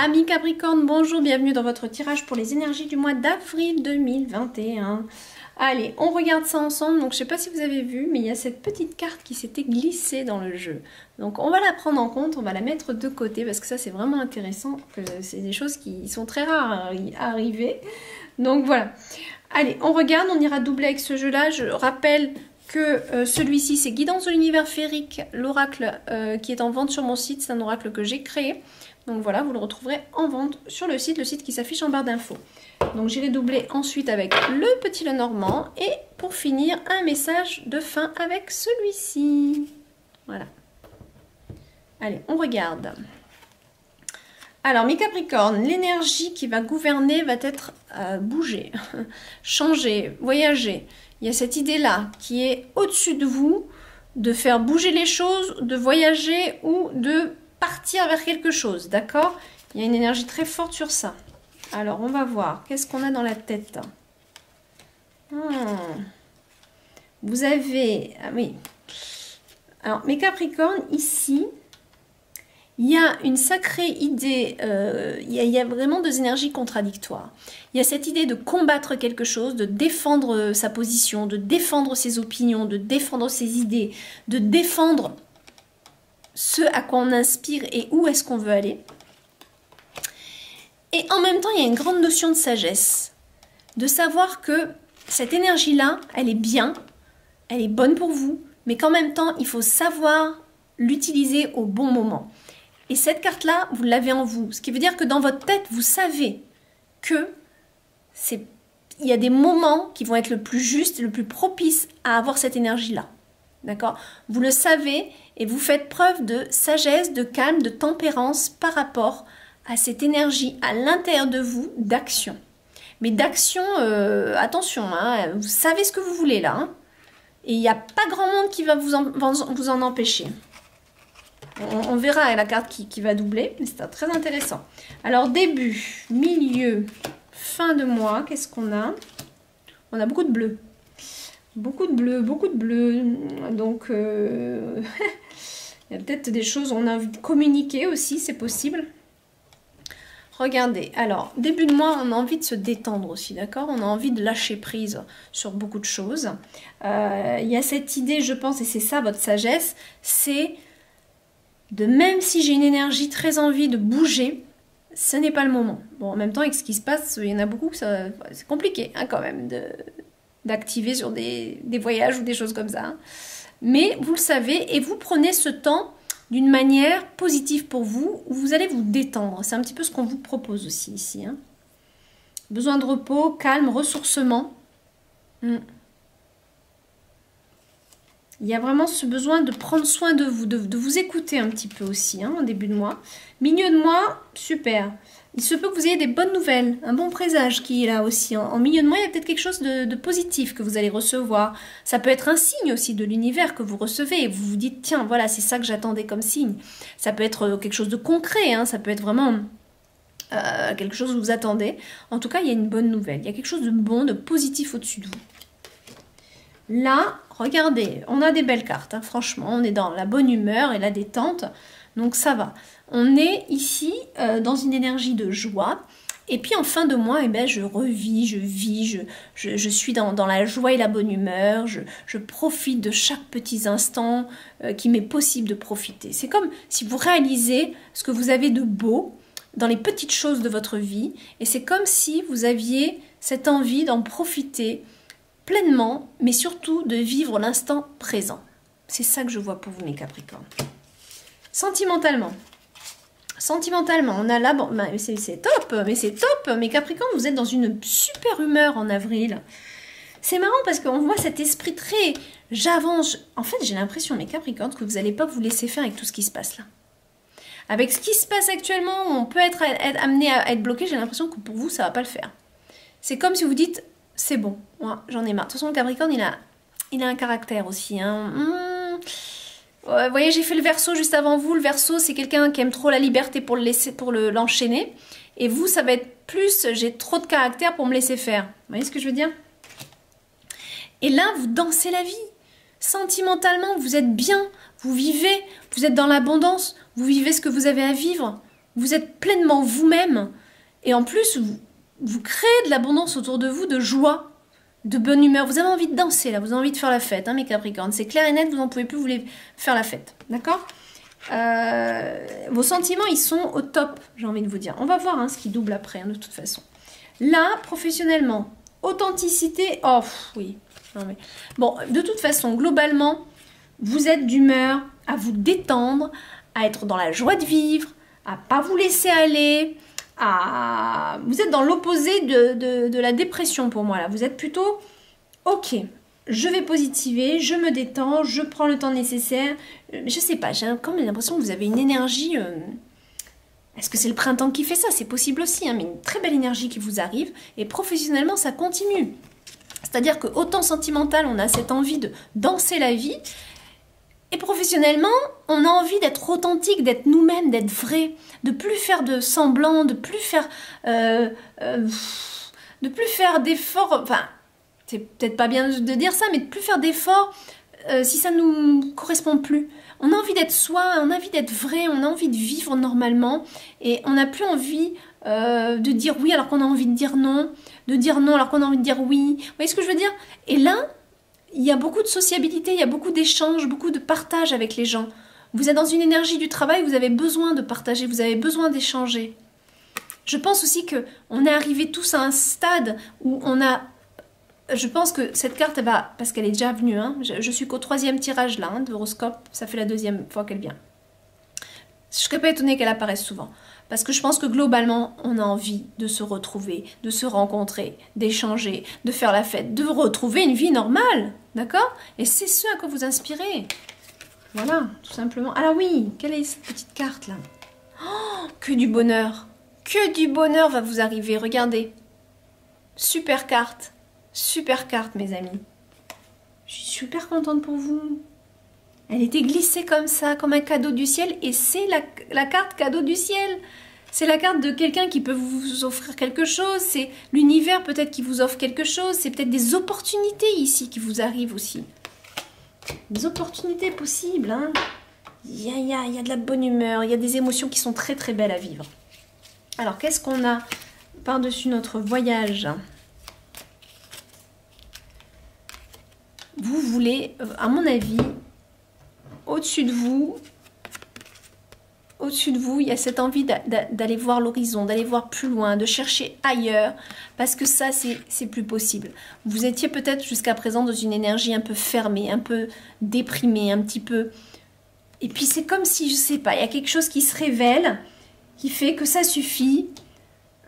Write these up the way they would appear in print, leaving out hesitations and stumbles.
Amis Capricorne, bonjour, bienvenue dans votre tirage pour les énergies du mois d'avril 2021. Allez, on regarde ça ensemble. Donc, je ne sais pas si vous avez vu, mais il y a cette petite carte qui s'était glissée dans le jeu. Donc, on va la prendre en compte, on va la mettre de côté parce que ça, c'est vraiment intéressant. C'est des choses qui sont très rares à arriver. Donc, voilà. Allez, on regarde, on ira doubler avec ce jeu-là. Je rappelle que celui-ci, c'est Guidance de l'univers féerique, l'oracle qui est en vente sur mon site. C'est un oracle que j'ai créé. Donc voilà, vous le retrouverez en vente sur le site qui s'affiche en barre d'infos. Donc j'irai doubler ensuite avec le petit Lenormand et pour finir, un message de fin avec celui-ci. Voilà. Allez, on regarde. Alors mes Capricornes, l'énergie qui va gouverner va être bouger, changer, voyager. Il y a cette idée-là qui est au-dessus de vous, de faire bouger les choses, de voyager ou de partir vers quelque chose, d'accord? Il y a une énergie très forte sur ça. Alors, on va voir. Qu'est-ce qu'on a dans la tête? Vous avez... Ah oui. Alors, mes Capricornes, ici, il y a une sacrée idée... il y a vraiment deux énergies contradictoires. Il y a cette idée de combattre quelque chose, de défendre sa position, de défendre ses opinions, de défendre ses idées, de défendre ce à quoi on inspire et où est-ce qu'on veut aller. Et en même temps, il y a une grande notion de sagesse, de savoir que cette énergie-là, elle est bien, elle est bonne pour vous, mais qu'en même temps, il faut savoir l'utiliser au bon moment. Et cette carte-là, vous l'avez en vous, ce qui veut dire que dans votre tête, vous savez que il y a des moments qui vont être le plus justes, le plus propices à avoir cette énergie-là. D'accord? Vous le savez et vous faites preuve de sagesse, de calme, de tempérance par rapport à cette énergie à l'intérieur de vous d'action. Mais d'action, attention, hein, vous savez ce que vous voulez là. Hein, et il n'y a pas grand monde qui va vous en empêcher. On verra avec la carte qui va doubler, mais c'est très intéressant. Alors début, milieu, fin de mois, qu'est-ce qu'on a? On a beaucoup de bleu. Beaucoup de bleu, beaucoup de bleu. Donc, il y a peut-être des choses, on a envie de communiquer aussi, c'est possible. Regardez, alors, début de mois, on a envie de se détendre aussi, d'accord? On a envie de lâcher prise sur beaucoup de choses. Il y a cette idée, je pense, et c'est ça votre sagesse, c'est de même si j'ai une énergie très envie de bouger, ce n'est pas le moment. Bon, en même temps, avec ce qui se passe, il y en a beaucoup, c'est compliqué hein, quand même d'activer sur des voyages ou des choses comme ça. Hein. Mais vous le savez et vous prenez ce temps d'une manière positive pour vous où vous allez vous détendre. C'est un petit peu ce qu'on vous propose aussi ici. Hein. Besoin de repos, calme, ressourcement. Il y a vraiment ce besoin de prendre soin de vous, de vous écouter un petit peu aussi hein, en début de mois. Milieu de mois, super. Il se peut que vous ayez des bonnes nouvelles, un bon présage qui est là aussi. En milieu de mois, il y a peut-être quelque chose de positif que vous allez recevoir. Ça peut être un signe aussi de l'univers que vous recevez. Et vous vous dites, tiens, voilà, c'est ça que j'attendais comme signe. Ça peut être quelque chose de concret, hein, ça peut être vraiment quelque chose que vous attendez. En tout cas, il y a une bonne nouvelle. Il y a quelque chose de bon, de positif au-dessus de vous. Là, regardez, on a des belles cartes. Hein, franchement, on est dans la bonne humeur et la détente. Donc ça va. On est ici dans une énergie de joie. Et puis en fin de mois, eh ben, je revis, je suis dans la joie et la bonne humeur. Je profite de chaque petit instant qui m'est possible de profiter. C'est comme si vous réalisez ce que vous avez de beau dans les petites choses de votre vie. Et c'est comme si vous aviez cette envie d'en profiter pleinement, mais surtout de vivre l'instant présent. C'est ça que je vois pour vous, mes Capricornes. Sentimentalement, on a là, bon, c'est top, mes Capricornes, vous êtes dans une super humeur en avril. C'est marrant parce qu'on voit cet esprit très, j'avance. En fait, j'ai l'impression, mes Capricornes, que vous n'allez pas vous laisser faire avec tout ce qui se passe là. Avec ce qui se passe actuellement, on peut être amené à être bloqué, j'ai l'impression que pour vous, ça ne va pas le faire. C'est comme si vous dites, c'est bon, moi, j'en ai marre. De toute façon, le Capricorne, il a un caractère aussi, hein. Vous voyez, j'ai fait le Verseau juste avant vous. Le Verseau, c'est quelqu'un qui aime trop la liberté pour l'enchaîner. Et vous, ça va être plus, j'ai trop de caractère pour me laisser faire. Vous voyez ce que je veux dire? Et là, vous dansez la vie. Sentimentalement, vous êtes bien. Vous vivez. Vous êtes dans l'abondance. Vous vivez ce que vous avez à vivre. vous êtes pleinement vous-même et en plus, vous créez de l'abondance autour de vous, de joie, de bonne humeur. Vous avez envie de danser là, vous avez envie de faire la fête, hein, mes Capricornes. C'est clair et net, vous n'en pouvez plus, vous voulez faire la fête, d'accord? Vos sentiments, ils sont au top, j'ai envie de vous dire. On va voir hein, ce qui double après, hein, de toute façon. Là, professionnellement, authenticité, oh oui. Non, mais... Bon, de toute façon, globalement, vous êtes d'humeur à vous détendre, à être dans la joie de vivre, à pas vous laisser aller, vous êtes dans l'opposé de la dépression pour moi là. Vous êtes plutôt ok, je vais positiver, je me détends, je prends le temps nécessaire. Je sais pas, j'ai quand même l'impression que vous avez une énergie. Est-ce que c'est le printemps qui fait ça? C'est possible aussi, hein, mais une très belle énergie qui vous arrive. Et professionnellement, ça continue. C'est-à-dire que autant sentimental, on a cette envie de danser la vie. Et professionnellement, on a envie d'être authentique, d'être nous-mêmes, d'être vrai, de plus faire de semblant, de plus faire d'efforts. Enfin, c'est peut-être pas bien de dire ça, mais de plus faire d'efforts si ça nous correspond plus. On a envie d'être soi, on a envie d'être vrai, on a envie de vivre normalement, et on n'a plus envie de dire oui alors qu'on a envie de dire non alors qu'on a envie de dire oui. Vous voyez ce que je veux dire? Et là, il y a beaucoup de sociabilité, il y a beaucoup d'échanges, beaucoup de partage avec les gens. Vous êtes dans une énergie du travail, vous avez besoin de partager, vous avez besoin d'échanger. Je pense aussi qu'on est arrivés tous à un stade où on a... Je pense que cette carte, elle va, parce qu'elle est déjà venue, hein, je suis qu'au 3e tirage là, hein, de l'horoscope, ça fait la 2e fois qu'elle vient. Je ne serais pas étonnée qu'elle apparaisse souvent. Parce que je pense que globalement, on a envie de se retrouver, de se rencontrer, d'échanger, de faire la fête, de retrouver une vie normale. D'accord? Et c'est ce à quoi vous inspirez. Voilà, tout simplement. Alors oui, quelle est cette petite carte là? Oh, que du bonheur. Que du bonheur va vous arriver. Regardez. Super carte. Super carte, mes amis. Je suis super contente pour vous. Elle était glissée comme ça, comme un cadeau du ciel. Et c'est la carte cadeau du ciel. C'est la carte de quelqu'un qui peut vous offrir quelque chose. C'est l'univers peut-être qui vous offre quelque chose. C'est peut-être des opportunités ici qui vous arrivent aussi. Des opportunités possibles. Hein. Il y a de la bonne humeur. Il y a des émotions qui sont très très belles à vivre. Alors, qu'est-ce qu'on a par-dessus notre voyage ? Vous voulez, à mon avis... Au-dessus de vous, il y a cette envie d'aller voir l'horizon, d'aller voir plus loin, de chercher ailleurs, parce que ça, c'est plus possible. Vous étiez peut-être jusqu'à présent dans une énergie un peu fermée, un peu déprimée, un petit peu... Et puis c'est comme si, je sais pas, il y a quelque chose qui se révèle, qui fait que ça suffit.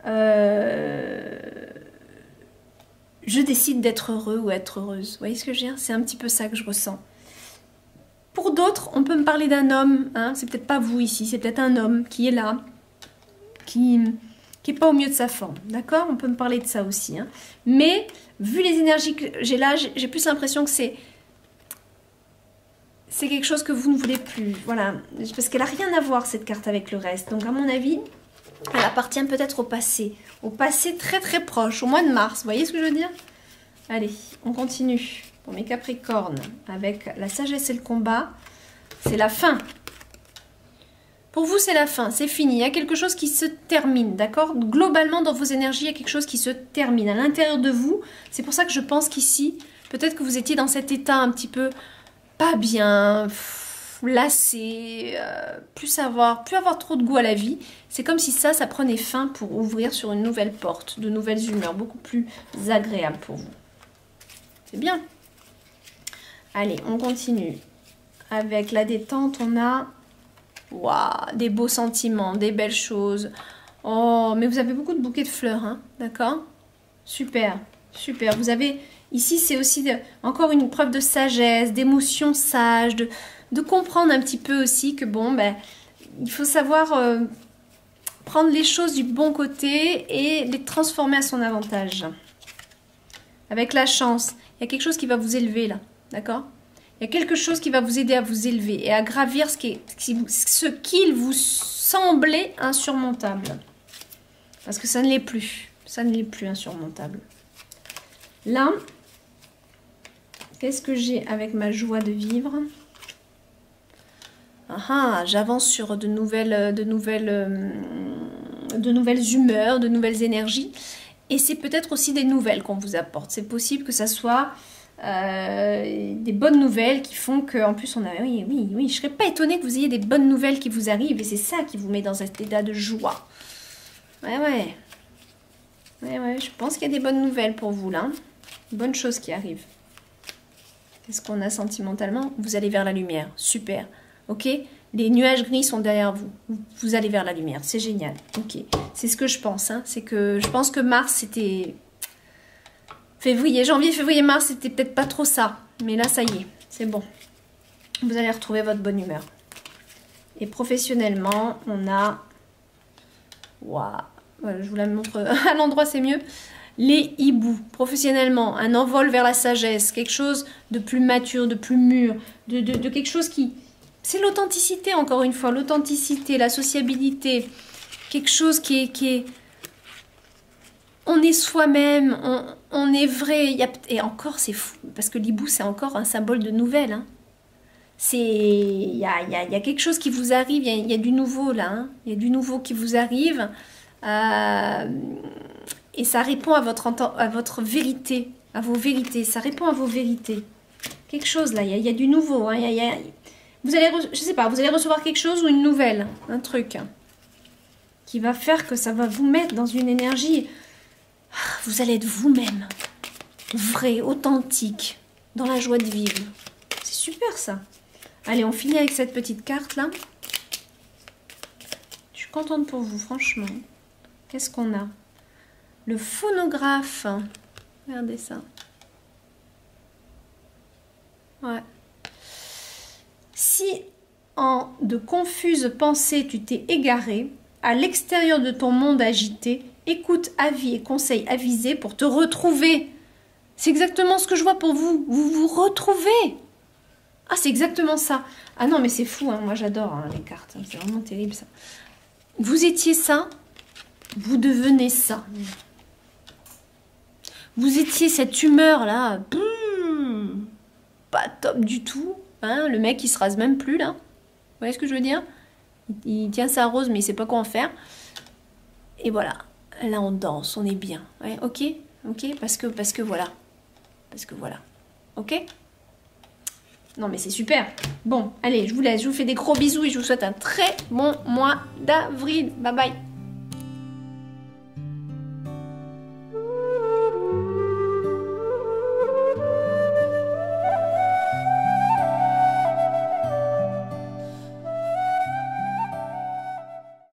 Je décide d'être heureux ou être heureuse. Vous voyez ce que je veux dire? C'est un petit peu ça que je ressens. Pour d'autres, on peut me parler d'un homme, hein, c'est peut-être pas vous ici, c'est peut-être un homme qui est là, qui est pas au mieux de sa forme, d'accord? On peut me parler de ça aussi. Hein. Mais, vu les énergies que j'ai là, j'ai plus l'impression que c'est quelque chose que vous ne voulez plus, voilà, parce qu'elle n'a rien à voir cette carte avec le reste. Donc à mon avis, elle appartient peut-être au passé très très proche, au mois de mars, vous voyez ce que je veux dire? Allez, on continue. Pour mes Capricornes, avec la sagesse et le combat, c'est la fin. Pour vous, c'est la fin, c'est fini. Il y a quelque chose qui se termine, d'accord? Globalement, dans vos énergies, il y a quelque chose qui se termine à l'intérieur de vous. C'est pour ça que je pense qu'ici, peut-être que vous étiez dans cet état un petit peu pas bien, lassé, plus avoir trop de goût à la vie. C'est comme si ça prenait fin pour ouvrir sur une nouvelle porte, de nouvelles humeurs, beaucoup plus agréables pour vous. C'est bien. Allez, on continue. Avec la détente, on a des beaux sentiments, des belles choses. Oh, mais vous avez beaucoup de bouquets de fleurs, hein, d'accord? Super, super. Vous avez, ici, c'est aussi encore une preuve de sagesse, d'émotion sage, de comprendre un petit peu aussi que, bon, ben, il faut savoir prendre les choses du bon côté et les transformer à son avantage. Avec la chance, il y a quelque chose qui va vous élever, là. D'accord? Il y a quelque chose qui va vous aider à vous élever et à gravir ce qu'il vous semblait insurmontable. Parce que ça ne l'est plus. Ça ne l'est plus insurmontable. Là, qu'est-ce que j'ai avec ma joie de vivre? Ah, j'avance sur de nouvelles humeurs, de nouvelles énergies. Et c'est peut-être aussi des nouvelles qu'on vous apporte. C'est possible que ça soit des bonnes nouvelles qui font qu'en plus on a... Oui, je ne serais pas étonnée que vous ayez des bonnes nouvelles qui vous arrivent et c'est ça qui vous met dans cet état de joie. Ouais, je pense qu'il y a des bonnes nouvelles pour vous là. Bonnes choses qui arrivent. Qu'est-ce qu'on a sentimentalement? Vous allez vers la lumière. Super. Ok? Les nuages gris sont derrière vous. Vous allez vers la lumière. C'est génial. Ok. C'est ce que je pense. Hein. C'est que je pense que mars, c'était... janvier, février, mars, c'était peut-être pas trop ça. Mais là, ça y est. C'est bon. Vous allez retrouver votre bonne humeur. Et professionnellement, on a... Waouh. Voilà, je vous la montre à l'endroit, c'est mieux. Les hiboux. Professionnellement, un envol vers la sagesse. Quelque chose de plus mature, de plus mûr. De quelque chose qui... C'est l'authenticité, encore une fois. L'authenticité, la sociabilité. Quelque chose qui est... On est soi-même, on est vrai. Et encore, c'est fou. Parce que l'hibou, c'est encore un symbole de nouvelle. Hein. Il y a quelque chose qui vous arrive. Il y a du nouveau, là. Hein. Il y a du nouveau qui vous arrive. Et ça répond à votre vérité. À vos vérités. Ça répond à vos vérités. Quelque chose, là. Il y a du nouveau. Hein. Vous allez, je sais pas, vous allez recevoir quelque chose ou une nouvelle, un truc qui va faire que ça va vous mettre dans une énergie. Vous allez être vous-même, vrai, authentique, dans la joie de vivre. C'est super ça. Allez, on finit avec cette petite carte là. Je suis contente pour vous, franchement. Qu'est-ce qu'on a? Le phonographe. Regardez ça. Ouais. Si en de confuses pensées tu t'es égaré, à l'extérieur de ton monde agité, écoute, avis et conseils avisés pour te retrouver. C'est exactement ce que je vois pour vous. Vous vous retrouvez. Ah, c'est exactement ça. Ah non, mais c'est fou, hein. Moi j'adore hein, les cartes. C'est vraiment terrible ça. Vous étiez ça, vous devenez ça. Vous étiez cette humeur là, pas top du tout. Hein, le mec, il se rase même plus, là. Vous voyez ce que je veux dire? Il tient sa rose, mais il sait pas quoi en faire. Et voilà. Là, on danse, on est bien. Ouais, ok? Parce que voilà. Parce que voilà. Ok? Non, mais c'est super. Bon, allez, je vous laisse. Je vous fais des gros bisous et je vous souhaite un très bon mois d'avril. Bye bye.